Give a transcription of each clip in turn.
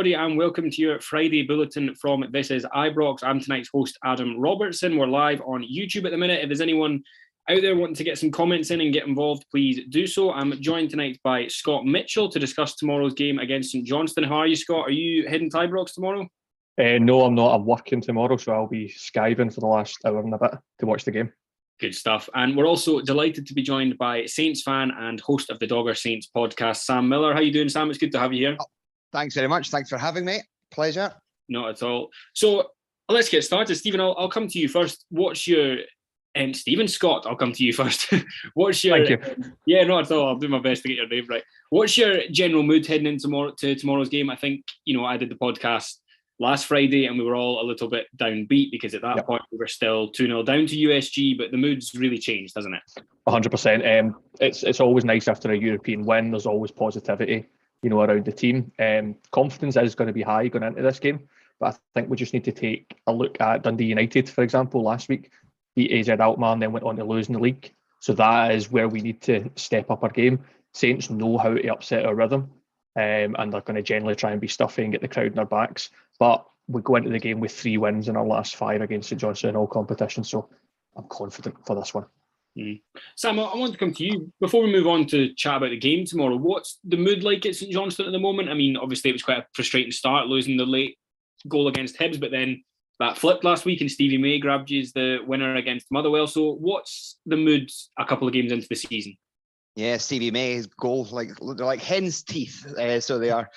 everybody, and welcome to your Friday bulletin from This Is Ibrox. I'm tonight's host, Adam Robertson. We're live on YouTube at the minute. If there's anyone out there wanting to get some comments in and get involved, please do so. I'm joined tonight by Scott Mitchell to discuss tomorrow's game against St Johnstone. How are you, Scott? Are you heading to Ibrox tomorrow? No, I'm not. I'm working tomorrow, so I'll be skiving for the last hour and a bit to watch the game. Good stuff. And we're also delighted to be joined by Saints fan and host of the Dogger Saints podcast, Sam Miller. How are you doing, Sam? It's good to have you here. Thanks very much. Thanks for having me. Pleasure. Not at all. So let's get started. Stephen, I'll come to you first. What's your... Stephen Scott, I'll come to you first. What's your... Thank you. Yeah, not at all. I'll do my best to get your name right. What's your general mood heading into tomorrow's game? I think, I did the podcast last Friday and we were all a little bit downbeat because at that point we were still 2-0 down to USG, but the mood's really changed, hasn't it? 100%. It's always nice after a European win. There's always positivity, around the team. Confidence is going to be high going into this game, but I think we just need to take a look at Dundee United, for example. Last week, beat AZ Alkmaar and then went on to lose in the league. So that is where we need to step up our game. Saints know how to upset our rhythm, and they're going to generally try and be stuffy and get the crowd in their backs. But we go into the game with 3 wins in our last 5 against St Johnstone in all competitions, so I'm confident for this one. Sam, I want to come to you. Before we move on to chat about the game tomorrow, what's the mood like at St Johnstone at the moment? I mean, obviously it was quite a frustrating start, losing the late goal against Hibs, but then that flipped last week and Stevie May grabbed you as the winner against Motherwell. So what's the mood a couple of games into the season? Yeah, Stevie May's goals, they're like hen's teeth, so they are.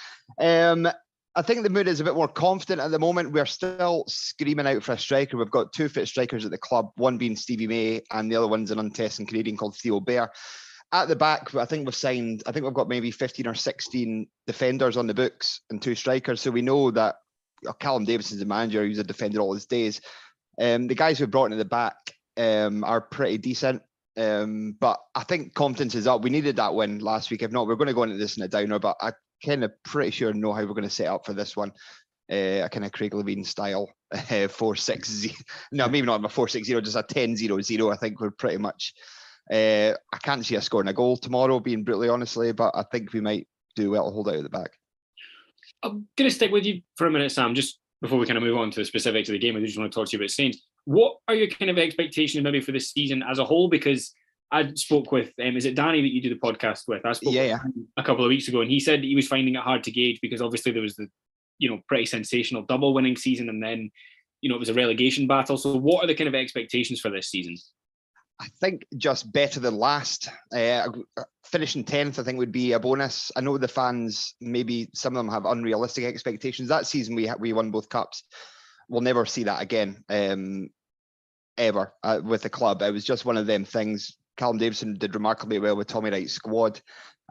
I think the mood is a bit more confident at the moment. We're still screaming out for a striker. We've got 2 fit strikers at the club, one being Stevie May and the other one's an untested Canadian called Theo Bair. At the back, I think we've got maybe 15 or 16 defenders on the books and 2 strikers. So we know that Callum Davidson's the manager, he's a defender all his days. The guys we've brought in the back are pretty decent. But I think confidence is up. We needed that win last week. If not, we're going to go into this in a downer, but I kind of pretty sure know how we're going to set up for this one. A kind of Craig Levine style 4-6-0. No, maybe not a 4-6-0, just a 10-0-0. I think we're pretty much... I can't see us scoring a goal tomorrow, being brutally honestly, but I think we might do well to hold out at the back. I'm going to stick with you for a minute, Sam, just before we kind of move on to the specifics of the game. I just want to talk to you about Saints. What are your kind of expectations maybe for this season as a whole? Because I spoke with, is it Danny that you do the podcast with? I spoke with him a couple of weeks ago and he said he was finding it hard to gauge because obviously there was the, pretty sensational double winning season and then, it was a relegation battle. So what are the kind of expectations for this season? I think just better than last. Finishing 10th, I think, would be a bonus. I know the fans, maybe some of them have unrealistic expectations. That season we won both cups. We'll never see that again, ever, with the club. It was just one of them things. Callum Davidson did remarkably well with Tommy Wright's squad.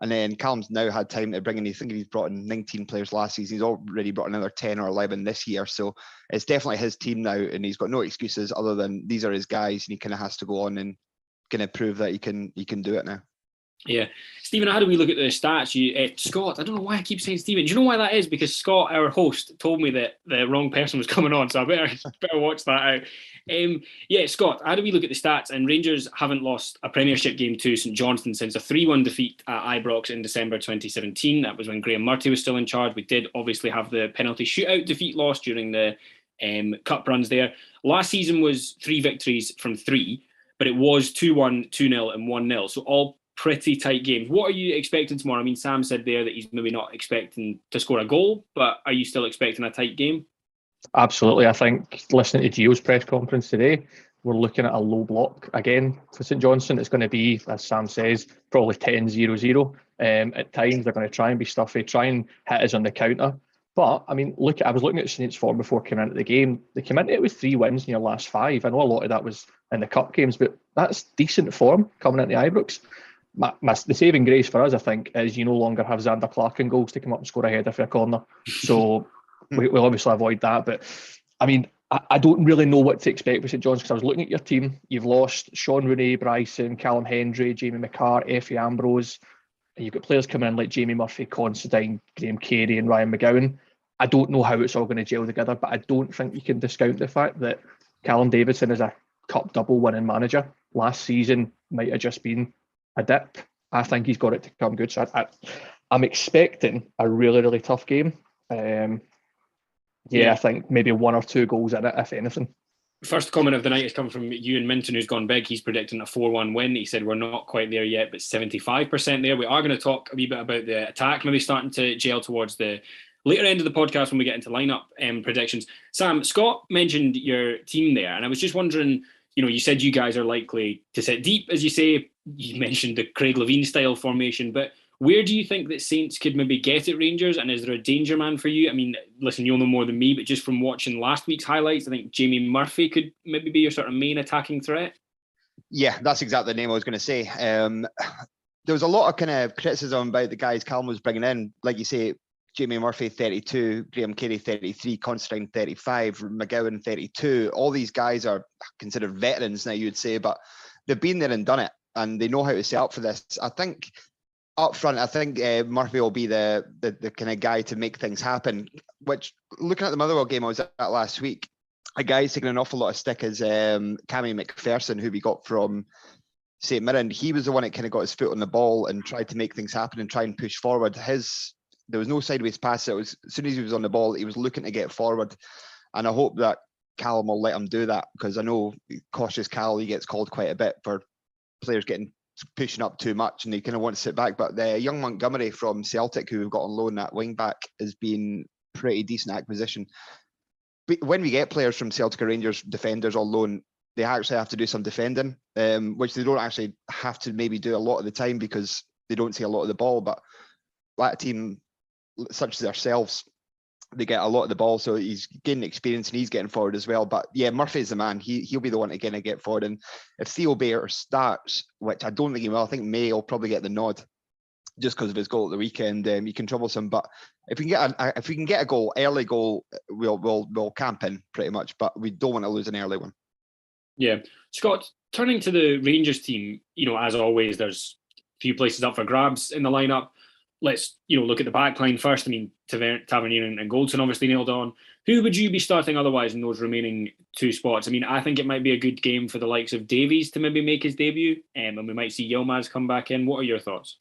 And then Callum's now had time to bring in, I think he's brought in 19 players last season. He's already brought another 10 or 11 this year. So it's definitely his team now. And he's got no excuses other than these are his guys. And he kind of has to go on and kind of prove that he can do it now. Yeah. Stephen, how do we look at the stats? Scott, I don't know why I keep saying Stephen. Do you know why that is? Because Scott, our host, told me that the wrong person was coming on, so I better watch that out. Scott, how do we look at the stats? And Rangers haven't lost a Premiership game to St Johnstone since a 3-1 defeat at Ibrox in December 2017. That was when Graham Murty was still in charge. We did obviously have the penalty shootout defeat loss during the cup runs there. Last season was 3 victories from 3, but it was 2-1, 2-0 and 1-0. So all pretty tight games. What are you expecting tomorrow? I mean, Sam said there that he's maybe not expecting to score a goal, but are you still expecting a tight game? Absolutely. I think listening to Gio's press conference today, we're looking at a low block again for St Johnstone. It's going to be, as Sam says, probably 10-0-0. At times they're going to try and be stuffy, try and hit us on the counter. But, I mean, I was looking at Saints' form before coming into the game. They came into it with 3 wins in your last 5. I know a lot of that was in the cup games, but that's decent form coming into Ibrox. The saving grace for us, I think, is you no longer have Xander Clark in goals to come up and score a header for a corner. So we'll obviously avoid that. But, I mean, I don't really know what to expect with St John's because I was looking at your team. You've lost Sean Rooney, Bryson, Callum Hendry, Jamie McCarr, Effie Ambrose. And you've got players coming in like Jamie Murphy, Considine, Graham Carey and Ryan McGowan. I don't know how it's all going to gel together, but I don't think you can discount the fact that Callum Davidson is a cup double winning manager. Last season might have just been a dip. I think he's got it to come good. So I'm expecting a really, really tough game. I think maybe 1 or 2 goals in it, if anything. First comment of the night has come from Ewan Minton, who's gone big. He's predicting a 4-1 win. He said we're not quite there yet, but 75% there. We are going to talk a wee bit about the attack, maybe starting to gel towards the later end of the podcast when we get into lineup predictions. Sam, Scott mentioned your team there, and I was just wondering, you said you guys are likely to sit deep, as you say. You mentioned the Craig Levein style formation, but where do you think that Saints could maybe get at Rangers, and is there a danger man for you? I mean, listen, you'll know more than me, but just from watching last week's highlights, I think Jamie Murphy could maybe be your sort of main attacking threat. Yeah, that's exactly the name I was going to say. There was a lot of kind of criticism about the guys Callum was bringing in. Like you say, Jamie Murphy, 32, Graham Carey, 33, Constantine, 35, McGowan, 32. All these guys are considered veterans now, you would say, but they've been there and done it, and they know how to set up for this. I think up front, Murphy will be the kind of guy to make things happen, which, looking at the Motherwell game I was at last week, a guy taking an awful lot of stick is Cammy McPherson, who we got from St Mirren. He was the one that kind of got his foot on the ball and tried to make things happen and try and push forward. There was no sideways pass. It was, as soon as he was on the ball, he was looking to get forward. And I hope that Callum will let him do that, because I know cautious Cal, he gets called quite a bit for players pushing up too much and they kind of want to sit back. But the young Montgomery from Celtic, who we've got on loan at wing back, has been pretty decent acquisition. But when we get players from Celtic or Rangers defenders on loan, they actually have to do some defending, which they don't actually have to maybe do a lot of the time because they don't see a lot of the ball. But that team, such as ourselves, they get a lot of the ball, so he's gaining experience and he's getting forward as well. But yeah, Murphy's the man. He'll be the one to kind of get forward. And if Theo Bayer starts, which I don't think he will, I think May will probably get the nod just because of his goal at the weekend. He can troublesome, but if we can get a goal, early goal, we'll camp in pretty much. But we don't want to lose an early one. Yeah, Scott. Turning to the Rangers team, as always, there's a few places up for grabs in the lineup. Let's look at the back line first. I mean, Tavernier and Goldson obviously nailed on. Who would you be starting otherwise in those remaining 2 spots? I mean, I think it might be a good game for the likes of Davies to maybe make his debut, and we might see Yilmaz come back in. What are your thoughts?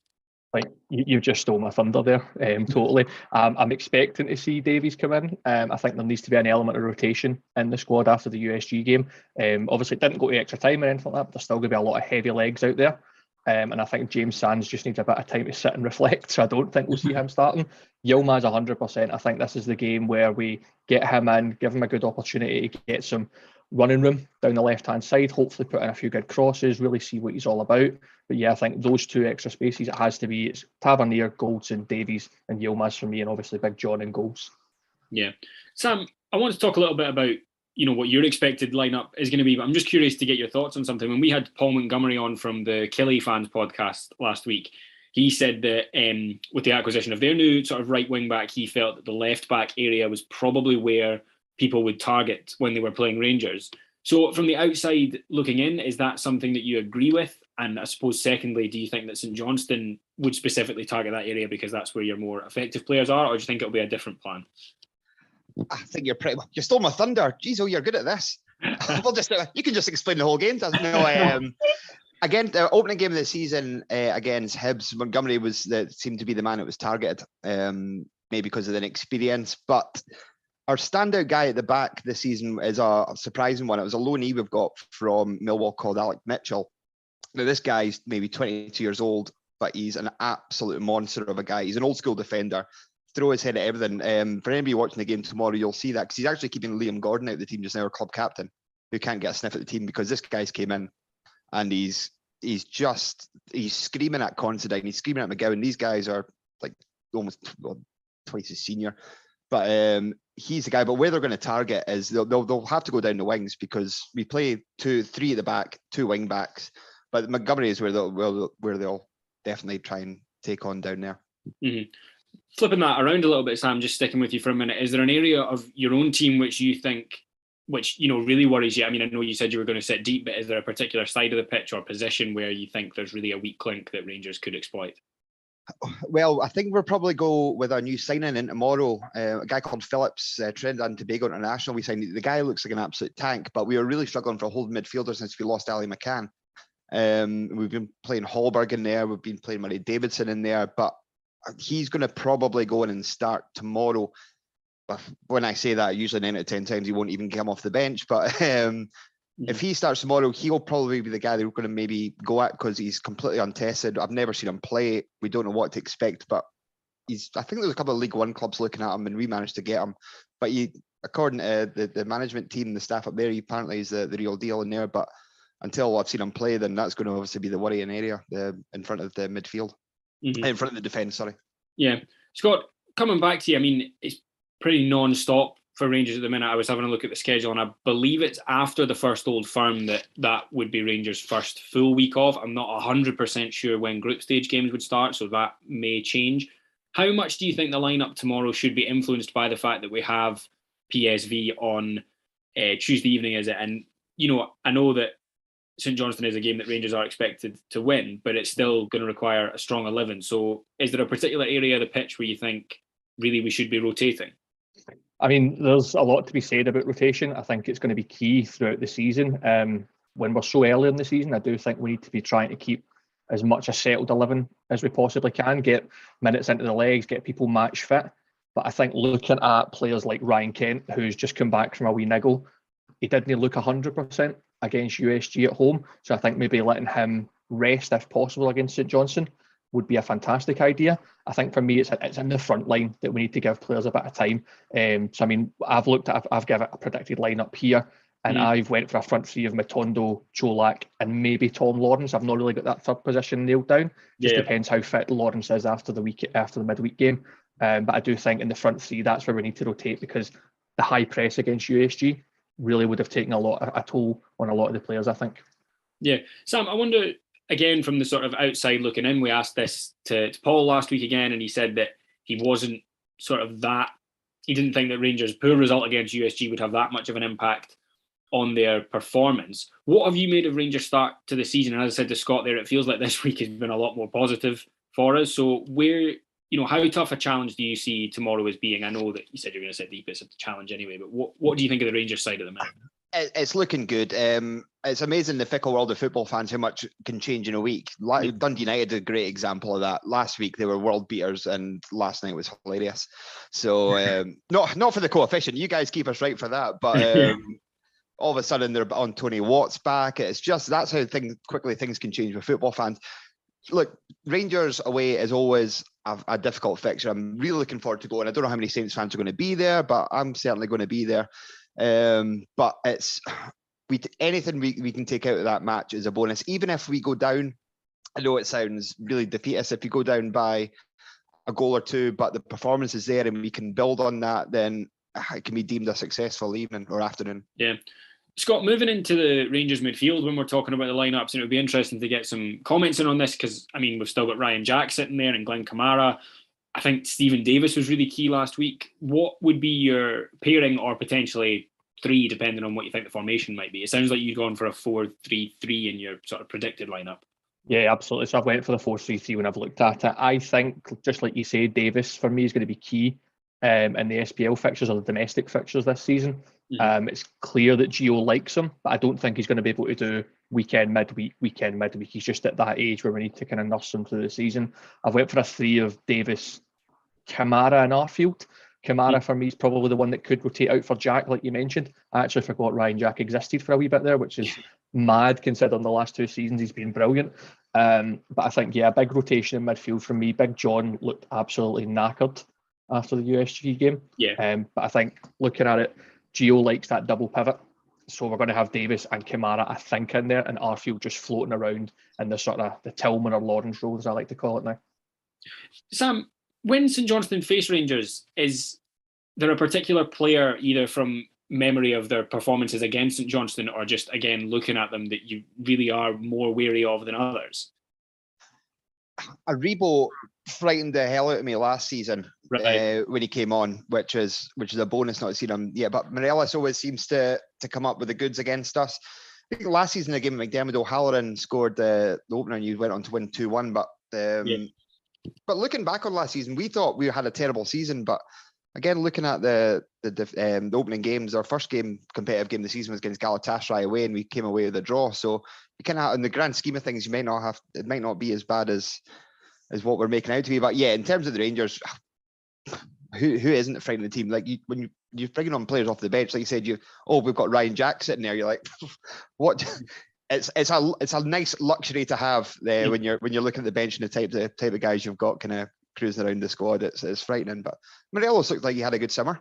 Like, you just stole my thunder there, totally. I'm expecting to see Davies come in. I think there needs to be an element of rotation in the squad after the USG game. Obviously, it didn't go to extra time or anything like that, but there's still going to be a lot of heavy legs out there. And I think James Sands just needs a bit of time to sit and reflect, so I don't think we'll see him starting. Yilmaz 100%. I think this is the game where we get him in, give him a good opportunity to get some running room down the left-hand side, hopefully put in a few good crosses, really see what he's all about. But yeah, I think those 2 extra spaces, it has to be, it's Tavernier, Goldson, Davies and Yilmaz for me, and obviously Big John and goals. Yeah. Sam, I want to talk a little bit about what your expected lineup is going to be, but I'm just curious to get your thoughts on something. When we had Paul Montgomery on from the Killie fans podcast last week, he said that with the acquisition of their new sort of right wing back, he felt that the left back area was probably where people would target when they were playing Rangers. So from the outside looking in, is that something that you agree with? And I suppose secondly, do you think that St Johnstone would specifically target that area because that's where your more effective players are, or do you think it'll be a different plan? I think you stole my thunder. Jeez, you're good at this. You can just explain the whole game. Again, the opening game of the season against Hibs, Montgomery seemed to be the man that was targeted, maybe because of the inexperience. But our standout guy at the back this season is a surprising one. It was a loanee we've got from Millwall called Alec Mitchell. Now, this guy's maybe 22 years old, but he's an absolute monster of a guy. He's an old school defender. Throw his head at everything. For anybody watching the game tomorrow, you'll see that because he's actually keeping Liam Gordon out of the team just now, our club captain, who can't get a sniff at the team because this guy's came in and he's screaming at Considine, he's screaming at McGowan. These guys are like almost twice his senior, but he's the guy. But where they're going to target is they'll have to go down the wings because we play 2-3 at the back, 2 wing backs. But Montgomery is where they'll definitely try and take on down there. Mm-hmm. Flipping that around a little bit, Sam, just sticking with you for a minute, is there an area of your own team which you think, really worries you? I mean, I know you said you were going to sit deep, but is there a particular side of the pitch or position where you think there's really a weak link that Rangers could exploit? Well, I think we'll probably go with our new signing in tomorrow, a guy called Phillips, Trinidad and Tobago International. We signed. The guy looks like an absolute tank, but we were really struggling for a holding midfielder since we lost Ali McCann. We've been playing Hallberg in there, we've been playing Murray Davidson in there, but he's going to probably go in and start tomorrow. when I say that, usually 9 out of 10 times he won't even come off the bench. But if he starts tomorrow, he'll probably be the guy that we're going to maybe go at because he's completely untested. I've never seen him play. We don't know what to expect, but I think there's a couple of League One clubs looking at him, and we managed to get him. But according to the management team, the staff up there, he apparently is the real deal in there. But until I've seen him play, then that's going to obviously be the worrying area in front of the midfield, in front of the defence. Sorry. Yeah, Scott, coming back to you, I mean, it's pretty non-stop for Rangers at the minute. I was having a look at the schedule, and I believe it's after the first Old Firm that would be Rangers' first full week off. I'm not 100% sure when group stage games would start, so that may change. How much do you think the lineup tomorrow should be influenced by the fact that we have PSV on Tuesday evening, is it? And, I know that St Johnstone is a game that Rangers are expected to win, but it's still going to require a strong 11. So is there a particular area of the pitch where you think really we should be rotating? I mean, there's a lot to be said about rotation. I think it's going to be key throughout the season. When we're so early in the season, I do think we need to be trying to keep as much a settled 11 as we possibly can, get minutes into the legs, get people match fit. But I think looking at players like Ryan Kent, who's just come back from a wee niggle, he didn't look 100% against USG at home. So I think maybe letting him rest, if possible, against St Johnstone would be a fantastic idea. I think for me, it's in the front line that we need to give players a bit of time. So I mean, I've given a predicted lineup here, and I've went for a front three of Matondo, Cholak, and maybe Tom Lawrence. I've not really got that third position nailed down. Just depends how fit Lawrence is after the midweek game. But I do think in the front three, that's where we need to rotate, because the high press against USG really would have taken a toll on a lot of the players, I think. Yeah. Sam, I wonder, again, from the sort of outside looking in, we asked this to Paul last week again, and he said that he wasn't he didn't think that Rangers' poor result against USG would have that much of an impact on their performance. What have you made of Rangers' start to the season? And as I said to Scott there, it feels like this week has been a lot more positive for us. So how tough a challenge do you see tomorrow as being? I know that you said you're going to set deep, it's a challenge anyway, but what do you think of the Rangers side of the minute? It's looking good. It's amazing the fickle world of football fans, how much can change in a week. Dundee United, a great example of that. Last week they were world beaters, and last night was hilarious. So not for the coefficient. You guys keep us right for that, but all of a sudden they're on Tony Watt's back. It's just that's how quickly things can change with football fans. Look, Rangers away is always a difficult fixture. I'm really looking forward to going. I don't know how many Saints fans are going to be there, but I'm certainly going to be there. But anything we can take out of that match is a bonus. Even if we go down, I know it sounds really defeatist. If you go down by a goal or two, but the performance is there and we can build on that, then it can be deemed a successful evening or afternoon. Yeah. Scott, moving into the Rangers midfield when we're talking about the lineups, and it would be interesting to get some comments in on this, because I mean we've still got Ryan Jack sitting there and Glenn Kamara. I think Stephen Davis was really key last week. What would be your pairing, or potentially three, depending on what you think the formation might be? It sounds like you've gone for a 4-3-3 in your sort of predicted lineup. Yeah, absolutely. So I've went for the 4-3-3 when I've looked at it. I think, just like you say, Davis for me is going to be key in the SPL fixtures or the domestic fixtures this season. It's clear that Gio likes him, but I don't think he's going to be able to do weekend, midweek. He's just at that age where we need to kind of nurse him through the season. I've went for a three of Davis, Kamara and Arfield. Kamara for me is probably the one that could rotate out for Jack, like you mentioned. I actually forgot Ryan Jack existed for a wee bit there, which is mad considering the last 2 seasons he's been brilliant. But I think, a big rotation in midfield for me. Big John looked absolutely knackered after the USG game. But I think looking at it, Gio likes that double pivot. So we're going to have Davis and Kamara, I think, in there, and Arfield just floating around in the sort of the Tillman or Lawrence role, as I like to call it now. Sam, when St Johnstone face Rangers, is there a particular player, either from memory of their performances against St Johnstone or just, again, looking at them, that you really are more wary of than others? Aribo frightened the hell out of me last season when he came on, which is a bonus not seeing him yet. But Morelos always seems to come up with the goods against us. I think last season, the game at McDermott, O'Halloran scored the opener and you went on to win 2-1. But looking back on last season, we thought we had a terrible season. But again, looking at the opening games, our first competitive game of the season was against Galatasaray away, and we came away with a draw. So you kind of, in the grand scheme of things, it might not be as bad as what we're making out to be. But yeah, in terms of the Rangers, who isn't frightening the team? Like when you're bringing on players off the bench, like you said, we've got Ryan Jack sitting there. You're like, what? It's a nice luxury to have there when you're looking at the bench and the type of guys you've got kind of cruising around the squad. It's frightening. But Morelos looked like he had a good summer.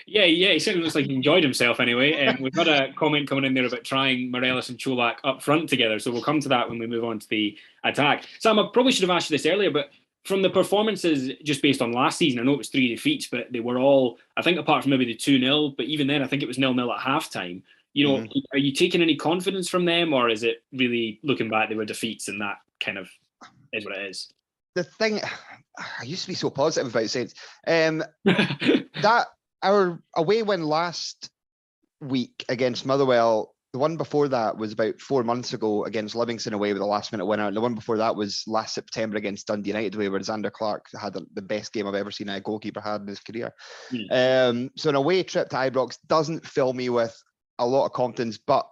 Yeah, he certainly looks like he enjoyed himself anyway. We've got a comment coming in there about trying Morelos and Cholak up front together, so we'll come to that when we move on to the attack. Sam, I probably should have asked you this earlier, but from the performances just based on last season, I know it was 3 defeats, but they were all, I think apart from maybe the 2-0, but even then I think it was 0-0 at halftime. Are you taking any confidence from them, or is it really looking back, they were defeats and that kind of is what it is? The thing, I used to be so positive about Saints. That our away win last week against Motherwell, the one before that was about 4 months ago against Livingston away with a last-minute winner, and the one before that was last September against Dundee United away, where Xander Clark had the best game I've ever seen a goalkeeper had in his career. So an away trip to Ibrox doesn't fill me with a lot of confidence, but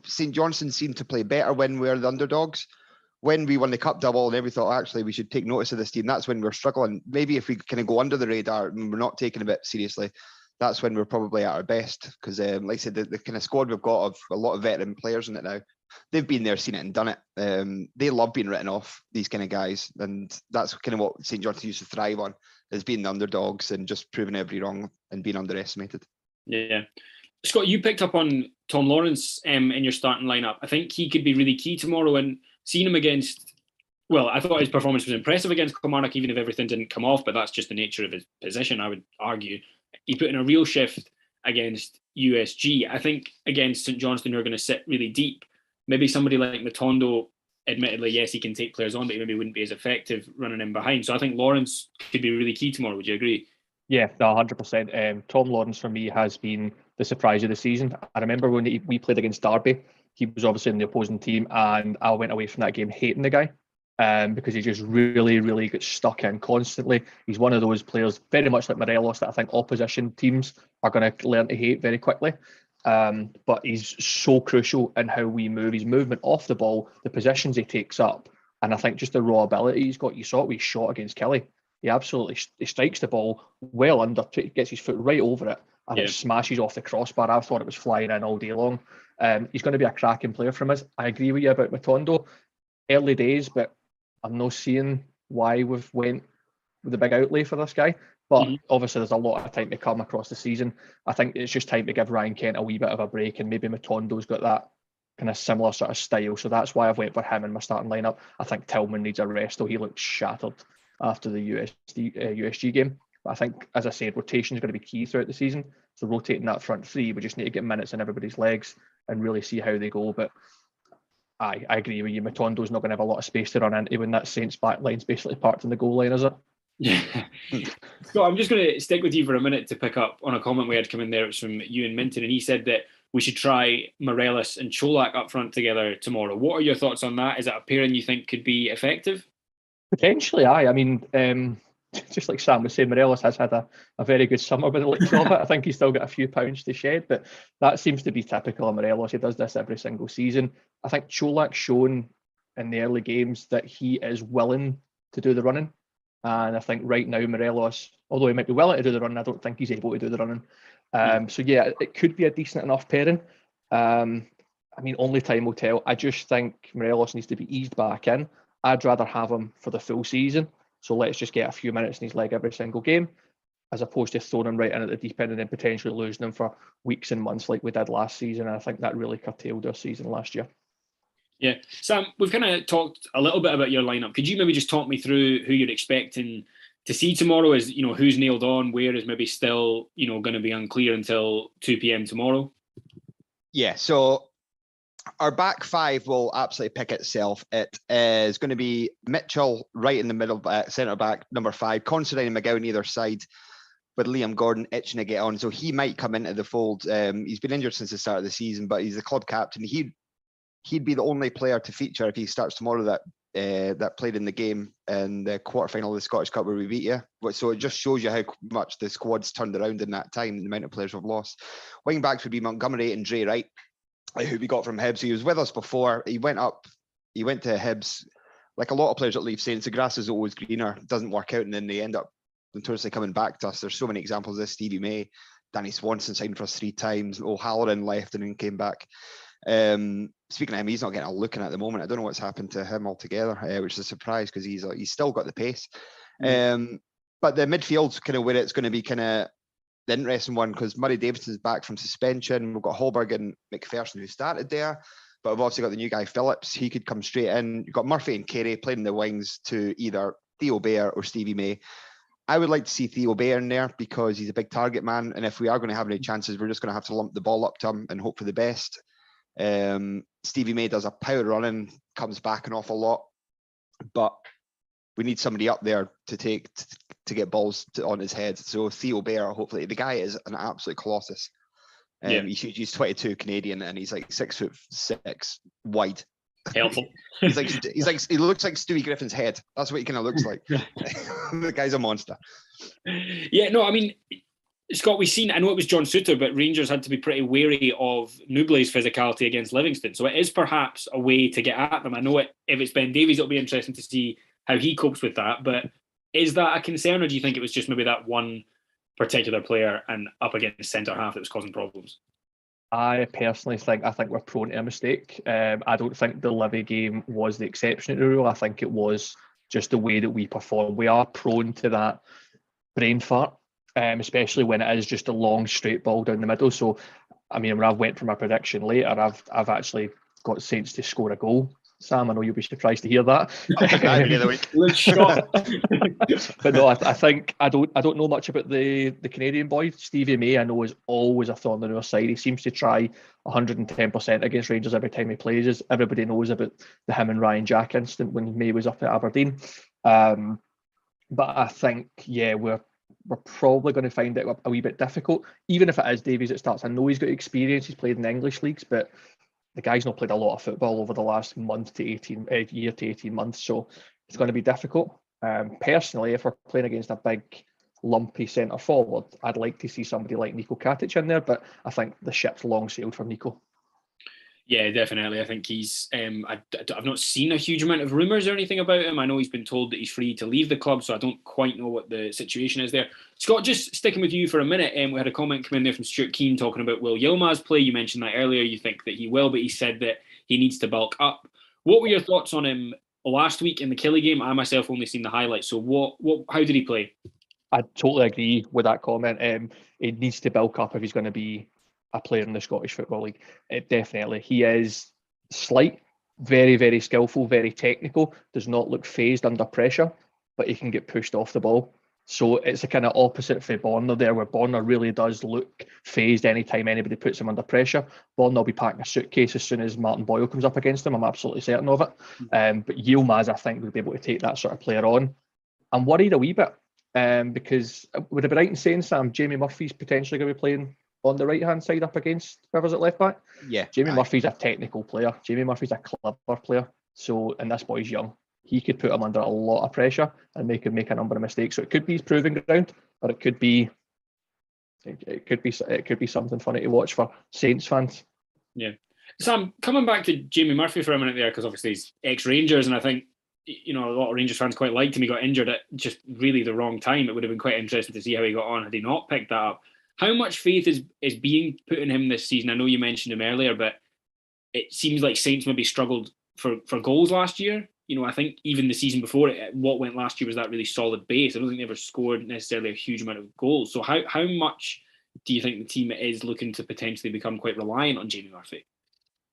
St Johnstone seemed to play better when we were the underdogs. When we won the cup double and everybody thought, actually, we should take notice of this team, that's when we're struggling. Maybe if we kind of go under the radar and we're not taking a bit seriously, that's when we're probably at our best. Because, like I said, the kind of squad we've got of a lot of veteran players in it now, they've been there, seen it and done it. They love being written off, these kind of guys. And that's kind of what St Johnstone used to thrive on, is being the underdogs and just proving everybody wrong and being underestimated. Yeah. Scott, you picked up on Tom Lawrence in your starting lineup. I think he could be really key tomorrow, and seeing him against, well, I thought his performance was impressive against Kilmarnock, even if everything didn't come off, but that's just the nature of his position, I would argue. He put in a real shift against USG. I think against St Johnstone, who are going to sit really deep, maybe somebody like Matondo, admittedly, yes, he can take players on, but he maybe wouldn't be as effective running in behind. So I think Lawrence could be really key tomorrow. Would you agree? Yeah, 100%. Tom Lawrence for me has been the surprise of the season. I remember when we played against Derby, he was obviously in the opposing team, and I went away from that game hating the guy because he just really, really gets stuck in constantly. He's one of those players, very much like Morelos, that I think opposition teams are going to learn to hate very quickly. But he's so crucial in how we move. His movement off the ball, the positions he takes up, and I think just the raw ability he's got. You saw it with his shot against Kelly. He strikes the ball well under, gets his foot right over it, and it smashes off the crossbar. I thought it was flying in all day long. He's going to be a cracking player from us. I agree with you about Matondo. Early days, but I'm not seeing why we've went with the big outlay for this guy. But obviously there's a lot of time to come across the season. I think it's just time to give Ryan Kent a wee bit of a break, and maybe Matondo's got that kind of similar sort of style. So that's why I've went for him in my starting lineup. I think Tillman needs a rest, though. He looked shattered after the USG game. But I think, as I said, rotation is going to be key throughout the season. So rotating that front three, we just need to get minutes in everybody's legs and really see how they go. But I agree with you. Matondo's not going to have a lot of space to run into when that Saints back line's basically parked in the goal line, is it? Yeah. So I'm just going to stick with you for a minute to pick up on a comment we had come in there. It was from Ewan Minton, and he said that we should try Morelos and Cholak up front together tomorrow. What are your thoughts on that? Is that a pairing you think could be effective? Potentially, aye. I mean, just like Sam was saying, Morelos has had a very good summer by the looks of it. I think he's still got a few pounds to shed, but that seems to be typical of Morelos. He does this every single season. I think Cholak's shown in the early games that he is willing to do the running. And I think right now Morelos, although he might be willing to do the running, I don't think he's able to do the running. So yeah, it could be a decent enough pairing. I mean, only time will tell. I just think Morelos needs to be eased back in. I'd rather have him for the full season. So let's just get a few minutes in his leg every single game, as opposed to throwing him right in at the deep end and then potentially losing him for weeks and months like we did last season. And I think that really curtailed our season last year. Yeah. Sam, we've kind of talked a little bit about your lineup. Could you maybe just talk me through who you're expecting to see tomorrow? Is, who's nailed on, where is maybe still, going to be unclear until 2 p.m. tomorrow? Yeah, so our back five will absolutely pick itself. It is going to be Mitchell right in the middle, centre back, number 5, Considine and McGowan either side, with Liam Gordon itching to get on. So he might come into the fold. He's been injured since the start of the season, but he's the club captain. He'd be the only player to feature if he starts tomorrow that played in the game in the quarterfinal of the Scottish Cup where we beat you. So it just shows you how much the squad's turned around in that time, the amount of players we've lost. Wing backs would be Montgomery and Dre Wright, who we got from Hibs. He was with us before. He went to Hibs. Like a lot of players that leave Saints, the grass is always greener. It doesn't work out, and then they end up notoriously coming back to us. There's so many examples of this. Stevie May, Danny Swanson signed for us 3 times. O'Halloran left and then came back. Speaking of him, he's not getting a look in at the moment. I don't know what's happened to him altogether, which is a surprise because he's still got the pace. But the midfield's kind of where it's going to be kind of the interesting one, because Murray Davidson's back from suspension. We've got Holberg and McPherson who started there, but we've also got the new guy Phillips. He could come straight in. You've got Murphy and Carey playing the wings to either Theo Bair or Stevie May. I would like to see Theo Bair in there because he's a big target man, and if we are going to have any chances, we're just going to have to lump the ball up to him and hope for the best. Stevie May does a power running, comes back an awful lot, but we need somebody up there to get balls on his head. So Theo Bair, hopefully, the guy is an absolute colossus. He's 22 Canadian and he's like 6'6" wide. Helpful. He looks like Stewie Griffin's head. That's what he kind of looks like. The guy's a monster. Yeah, no, I mean, Scott, we've seen, I know it was John Suter, but Rangers had to be pretty wary of Nuble's physicality against Livingston. So it is perhaps a way to get at them. I know if it's Ben Davies, it'll be interesting to see how he copes with that. But is that a concern, or do you think it was just maybe that one particular player and up against centre half that was causing problems? I personally think we're prone to a mistake. I don't think the Livy game was the exception to the rule. I think it was just the way that we perform. We are prone to that brain fart, especially when it is just a long straight ball down the middle. So, I mean, when I went for my prediction later, I've actually got Saints to score a goal. Sam, I know you'll be surprised to hear that. But no, I think I don't know much about the Canadian boy. Stevie May, I know, is always a thorn in our side. He seems to try 110% against Rangers every time he plays. Everybody knows about the him and Ryan Jack incident when May was up at Aberdeen. But I think, we're probably going to find it a wee bit difficult, even if it is Davies that starts. I know he's got experience. He's played in the English leagues, but the guy's not played a lot of football over the last year to 18 months, so it's going to be difficult. Personally, if we're playing against a big, lumpy centre forward, I'd like to see somebody like Nico Katic in there, but I think the ship's long sailed for Nico. Yeah, definitely. I think he's. I've not seen a huge amount of rumours or anything about him. I know he's been told that he's free to leave the club, so I don't quite know what the situation is there. Scott, just sticking with you for a minute, we had a comment come in there from Stuart Keane talking about Will Yilmaz's play. You mentioned that earlier. You think that he will, but he said that he needs to bulk up. What were your thoughts on him last week in the Killie game? I myself only seen the highlights. So how did he play? I totally agree with that comment. He needs to bulk up if he's going to be a player in the Scottish Football League. Definitely. He is slight, very, very skillful, very technical, does not look phased under pressure, but he can get pushed off the ball. So it's a kind of opposite for Bonner there, where Bonner really does look phased anytime anybody puts him under pressure. Bonner will be packing a suitcase as soon as Martin Boyle comes up against him. I'm absolutely certain of it. But Yilmaz, I think, will be able to take that sort of player on. I'm worried a wee bit because would it be right in saying, Sam, Jamie Murphy's potentially going to be playing on the right-hand side up against whoever's at left back? Yeah. Jamie Murphy's a technical player. Jamie Murphy's a clever player. So, and this boy's young. He could put him under a lot of pressure and make him make a number of mistakes. So it could be his proving ground, but it could be something funny to watch for Saints fans. Yeah. Sam, coming back to Jamie Murphy for a minute there, because obviously he's ex-Rangers, and I think, a lot of Rangers fans quite liked him. He got injured at just really the wrong time. It would have been quite interesting to see how he got on had he not picked that up. How much faith is being put in him this season? I know you mentioned him earlier, but it seems like Saints maybe struggled for goals last year. I think even the season before it, what went last year was that really solid base. I don't think they ever scored necessarily a huge amount of goals. So how much do you think the team is looking to potentially become quite reliant on Jamie Murphy?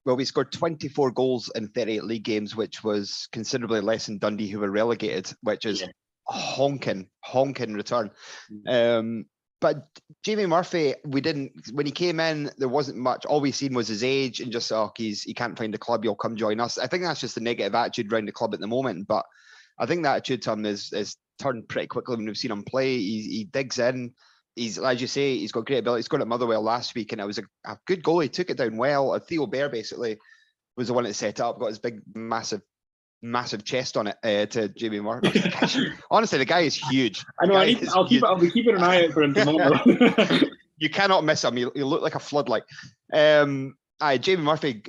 Well, we scored 24 goals in 38 league games, which was considerably less than Dundee, who were relegated, which is a honking return. But Jamie Murphy, when he came in, there wasn't much. All we seen was his age and just, he can't find a club, he'll come join us. I think that's just the negative attitude around the club at the moment. But I think that attitude to him is turned pretty quickly when we've seen him play. He digs in. He's, as you say, he's got great ability. He scored at Motherwell last week, and it was a good goal. He took it down well. Theo Bair basically was the one that set it up, got his big, massive chest on it to Jamie Murphy. Honestly, the guy is huge. I know. I'll be keeping an eye out for him tomorrow. You cannot miss him. You look like a floodlight. Jamie Murphy,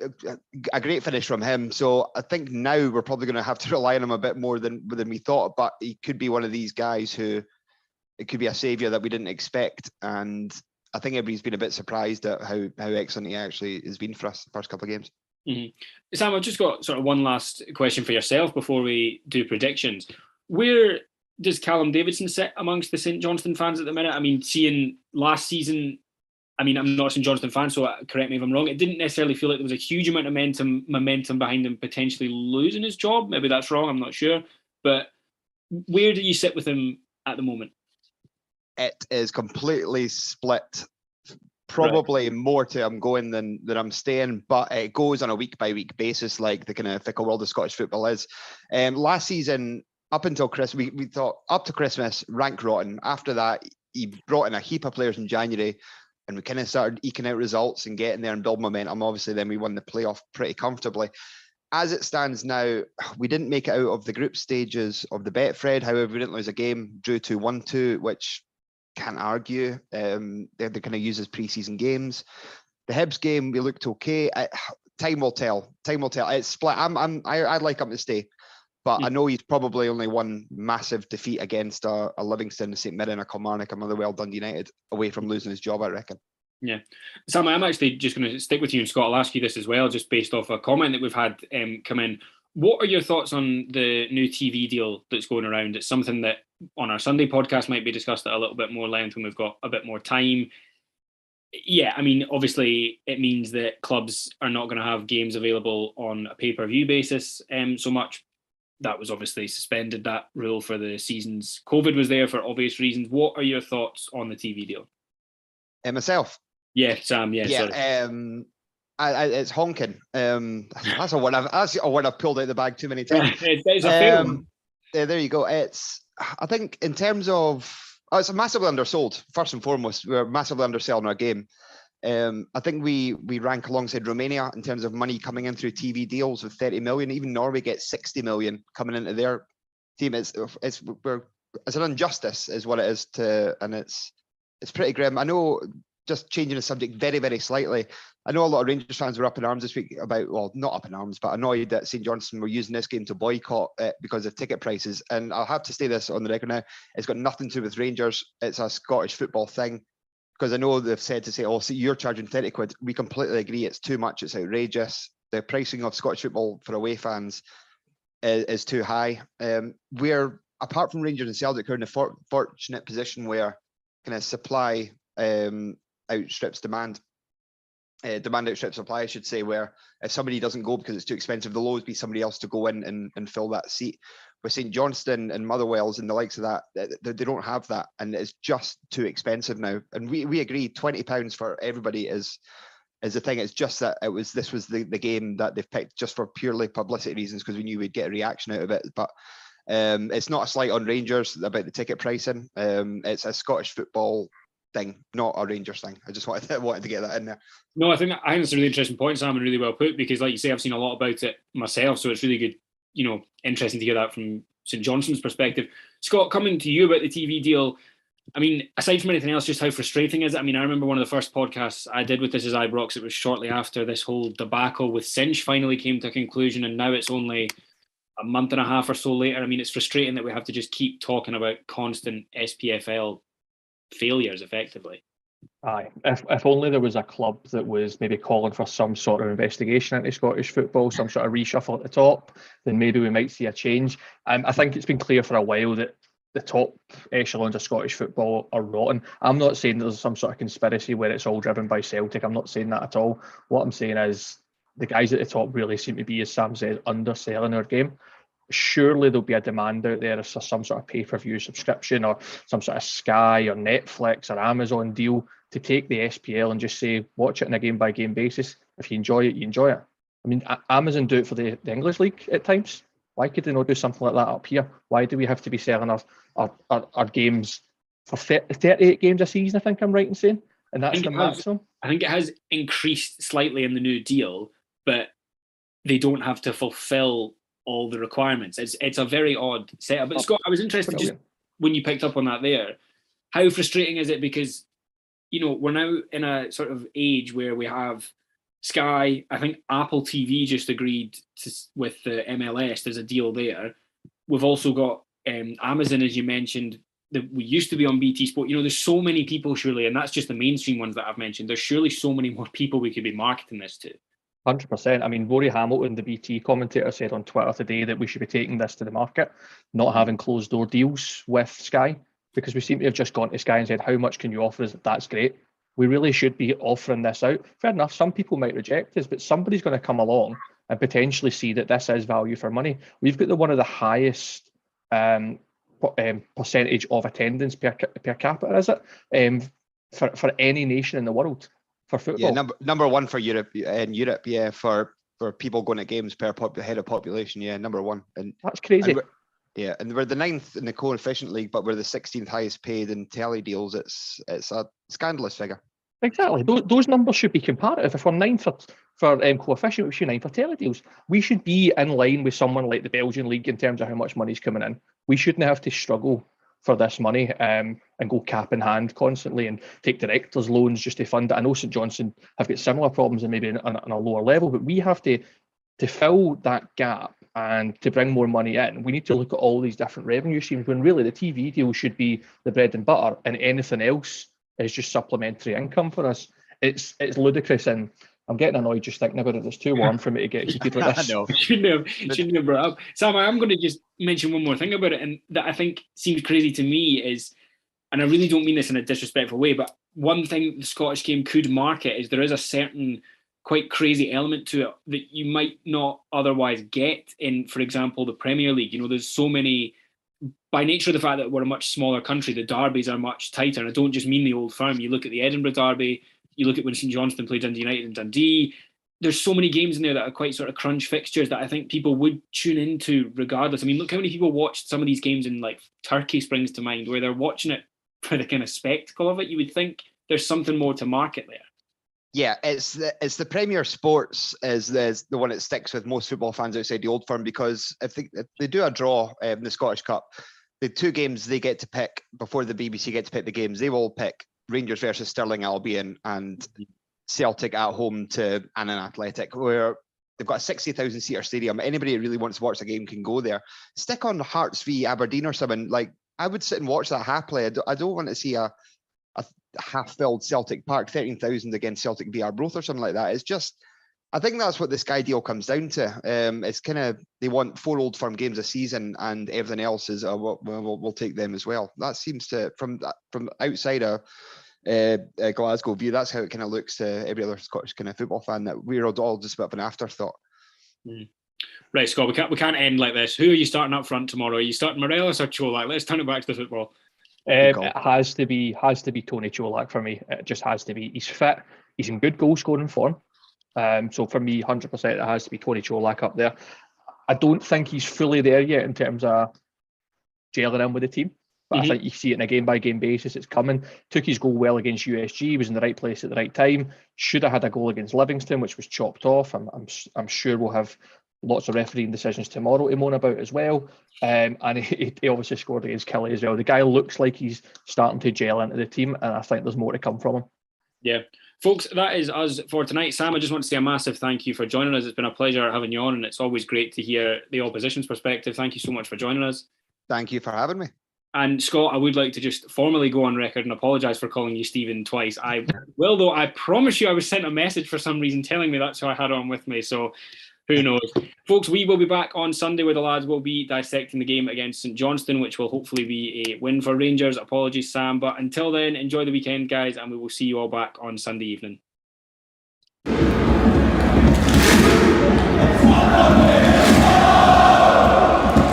a great finish from him. So I think now we're probably going to have to rely on him a bit more than we thought. But he could be one of these guys who it could be a saviour that we didn't expect. And I think everybody's been a bit surprised at how excellent he actually has been for us the first couple of games. Mm-hmm. Sam, I've just got sort of one last question for yourself before we do predictions. Where does Callum Davidson sit amongst the St Johnstone fans at the minute? I mean, seeing last season, I mean, I'm not a St Johnstone fan, so correct me if I'm wrong. It didn't necessarily feel like there was a huge amount of momentum behind him potentially losing his job. Maybe that's wrong, I'm not sure. But where do you sit with him at the moment? It is completely split. Probably more to I'm going than I'm staying, but it goes on a week by week basis, like the kind of fickle world of Scottish football is. Last season, up until Christmas, we thought up to Christmas, rank rotten. After that, he brought in a heap of players in January, and we kind of started eking out results and getting there and build momentum. Obviously, then we won the playoff pretty comfortably. As it stands now, we didn't make it out of the group stages of the Betfred. However, we didn't lose a game, drew to 1-2, which can't argue. They kind of use as pre-season games. The Hibs game, we looked okay. Time will tell. Time will tell. It's split. I'd like him to stay, but I know he's probably only one massive defeat against a Livingston, a St Mirren, a Kilmarnock, a Motherwell, Dundee United away from losing his job, I reckon. Yeah. Sam, I'm actually just going to stick with you, and Scott, I'll ask you this as well, just based off a comment that we've had come in. What are your thoughts on the new TV deal that's going around? It's something that on our Sunday podcast might be discussed at a little bit more length when we've got a bit more time. Yeah, I mean, obviously it means that clubs are not going to have games available on a pay-per-view basis so much. That was obviously suspended, that rule, for the seasons. COVID was there for obvious reasons. What are your thoughts on the TV deal? Myself? Yeah, Sam, sorry. It's honking. That's a word I've pulled out of the bag too many times. It's a film. There you go. I think in terms of, it's massively undersold. First and foremost, we're massively underselling our game. I think we rank alongside Romania in terms of money coming in through TV deals with 30 million. Even Norway gets 60 million coming into their team. It's an injustice, is what it is and it's pretty grim. I know. Just changing the subject very, very slightly, I know a lot of Rangers fans were up in arms this week about, well, not up in arms, but annoyed that St Johnstone were using this game to boycott it because of ticket prices. And I'll have to say this on the record now, it's got nothing to do with Rangers. It's a Scottish football thing. Because I know they've said to say, oh, see, you're charging 30 quid. We completely agree. It's too much. It's outrageous. The pricing of Scottish football for away fans is too high. We're, apart from Rangers and Celtic, we're in a fortunate position where kind of supply outstrips demand. Demand outstrips supply, I should say, where if somebody doesn't go because it's too expensive, there'll always be somebody else to go in and fill that seat. With St Johnstone and Motherwell's and the likes of that, they don't have that, and it's just too expensive now. And we agree, £20 for everybody is the thing. It's just that this was the game that they've picked just for purely publicity reasons, because we knew we'd get a reaction out of it. But it's not a slight on Rangers about the ticket pricing. It's a Scottish football thing, not a Rangers thing. I just wanted to get that in there. No, I think that's a really interesting point, Sam, and really well put, because like you say, I've seen a lot about it myself, so it's really good, interesting to hear that from St Johnstone's perspective. Scott, coming to you about the TV deal, I mean, aside from anything else, just how frustrating is it? I mean, I remember one of the first podcasts I did with This Is Ibrox, it was shortly after this whole debacle with Cinch finally came to a conclusion, and now it's only a month and a half or so later. I mean, it's frustrating that we have to just keep talking about constant SPFL failures, effectively. Aye, if only there was a club that was maybe calling for some sort of investigation into Scottish football, some sort of reshuffle at the top, then maybe we might see a change. I think it's been clear for a while that the top echelons of Scottish football are rotten. I'm not saying there's some sort of conspiracy where it's all driven by Celtic. I'm not saying that at all. What I'm saying is the guys at the top really seem to be, as Sam says, underselling our game. Surely there'll be a demand out there for some sort of pay-per-view subscription or some sort of Sky or Netflix or Amazon deal to take the SPL and just say, watch it on a game-by-game basis. If you enjoy it, you enjoy it. I mean, Amazon do it for the English League at times. Why could they not do something like that up here? Why do we have to be selling our games for 38 games a season, I think I'm right in saying? And that's the maximum? I think it has increased slightly in the new deal, but they don't have to fulfill all the requirements. It's a very odd setup. But Scott, I was interested just when you picked up on that there. How frustrating is it? Because, we're now in a sort of age where we have Sky, I think Apple TV just agreed with the MLS. There's a deal there. We've also got Amazon, as you mentioned, we used to be on BT Sport. There's so many people, surely, and that's just the mainstream ones that I've mentioned. There's surely so many more people we could be marketing this to. 100%. I mean, Rory Hamilton, the BT commentator, said on Twitter today that we should be taking this to the market, not having closed door deals with Sky, because we seem to have just gone to Sky and said, how much can you offer us? That's great. We really should be offering this out. Fair enough, some people might reject us, but somebody's going to come along and potentially see that this is value for money. We've got one of the highest percentage of attendance per capita, is it? For any nation in the world for football. Yeah, number one for Europe, in Europe, yeah, for people going to games per head of population, yeah, number one. And that's crazy. And we're the 9th in the coefficient league, but we're the 16th highest paid in telly deals. It's a scandalous figure. Exactly. Those numbers should be comparative. If we're 9th for coefficient, we should be 9th for telly deals. We should be in line with someone like the Belgian league in terms of how much money's coming in. We shouldn't have to struggle for this money and go cap in hand constantly and take directors' loans just to fund it. I know St Johnstone have got similar problems and maybe on a lower level, but we have to fill that gap and to bring more money in. We need to look at all these different revenue streams when really the TV deal should be the bread and butter and anything else is just supplementary income for us. It's ludicrous, and I'm getting annoyed just thinking about it. It's too warm for me to get heated like this. I know. Shouldn't have brought up. Sam, I'm going to just mention one more thing about it, and that I think seems crazy to me is, and I really don't mean this in a disrespectful way, but one thing the Scottish game could market is there is a certain quite crazy element to it that you might not otherwise get in, for example, the Premier League. There's so many, by nature of the fact that we're a much smaller country, the derbies are much tighter. And I don't just mean the Old Firm. You look at the Edinburgh derby, you look at when St Johnstone played Dundee United and Dundee. There's so many games in there that are quite sort of crunch fixtures that I think people would tune into regardless. I mean, look how many people watched some of these games in like Turkey springs to mind, where they're watching it for the kind of spectacle of it. You would think there's something more to market there. Yeah, it's the Premier Sports is the one that sticks with most football fans outside the Old Firm, because if they do a draw in the Scottish Cup, the 2 games they get to pick before the BBC get to pick the games, they will pick Rangers versus Stirling Albion and Celtic at home to Annan Athletic, where they've got a 60,000 seater stadium. Anybody who really wants to watch the game can go there. Stick on Hearts v Aberdeen or something. Like, I would sit and watch that happily. I don't want to see a half-filled Celtic Park, 13,000 against Celtic v Arbroath or something like that. It's just, I think that's what the Sky deal comes down to. It's kind of, they want 4 Old Firm games a season, and everything else is we'll take them as well. That seems to, from outside a Glasgow view, that's how it kind of looks to every other Scottish kind of football fan, that we're all just a bit of an afterthought. Right, Scott, we can't end like this. Who are you starting up front tomorrow? Are you starting Morelos or Cholak? Let's turn it back to the football. It has to be Tony Cholak for me. It just has to be. He's fit. He's in good goal scoring form. So for me, 100%, it has to be Tony Cholak up there. I don't think he's fully there yet in terms of gelling in with the team. But I think you see it on a game-by-game basis. It's coming. Took his goal well against USG. Was in the right place at the right time. Should have had a goal against Livingston, which was chopped off. I'm sure we'll have lots of refereeing decisions tomorrow to moan about as well. And he obviously scored against Kelly as well. The guy looks like he's starting to gel into the team, and I think there's more to come from him. Yeah. Folks, that is us for tonight. Sam, I just want to say a massive thank you for joining us. It's been a pleasure having you on, and it's always great to hear the opposition's perspective. Thank you so much for joining us. Thank you for having me. And Scott, I would like to just formally go on record and apologise for calling you Stephen twice. I will, though. I promise you I was sent a message for some reason telling me that's who I had on with me. So who knows? Folks, we will be back on Sunday where the lads will be dissecting the game against St Johnstone, which will hopefully be a win for Rangers. Apologies, Sam. But until then, enjoy the weekend, guys, and we will see you all back on Sunday evening.